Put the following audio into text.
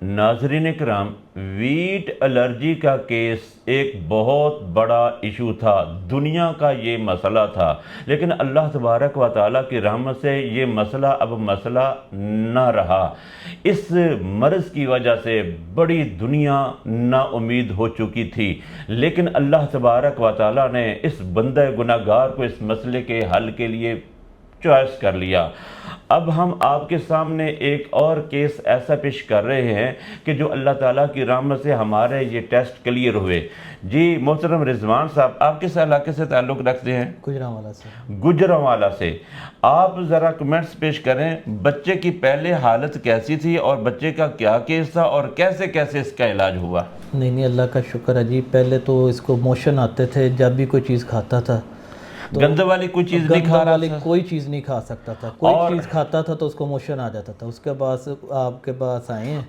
नाज़रीन कराम, wheat allergy का केस एक बहुत बड़ा इशू था, दुनिया का ये मसला था। लेकिन अल्लाह तबारक व तआला की रहमत से ये मसला अब मसला न रहा। इस मर्ज़ की वजह से बड़ी दुनिया नाउम्मीद हो चुकी थी, लेकिन अल्लाह तबारक व तआला ने इस बंदे गुनहगार को इस मसले के हल के लिए चॉइस कर लिया। अब हम आपके सामने एक और केस ऐसा पेश कर रहे हैं कि जो अल्लाह ताला की रहमत से हमारे ये टेस्ट क्लियर हुए। जी मोहतरम रिजवान साहब, आप किस इलाके से ताल्लुक़ रखते हैं? गुजरांवाला से। गुजरांवाला से। आप ज़रा कमेंट्स पेश करें, बच्चे की पहले हालत कैसी थी और बच्चे का क्या केस था और कैसे कैसे इसका इलाज हुआ? नहीं नहीं, अल्लाह का शुक्र है जी। पहले तो इसको मोशन आते थे जब भी कोई चीज़ खाता था। तो गंदे वाली कोई चीज़ नहीं खा रहा था? कोई चीज़ नहीं खा सकता था। कोई और चीज़ खाता था तो उसको मोशन आ जाता था। उसके बाद आपके पास आए हैं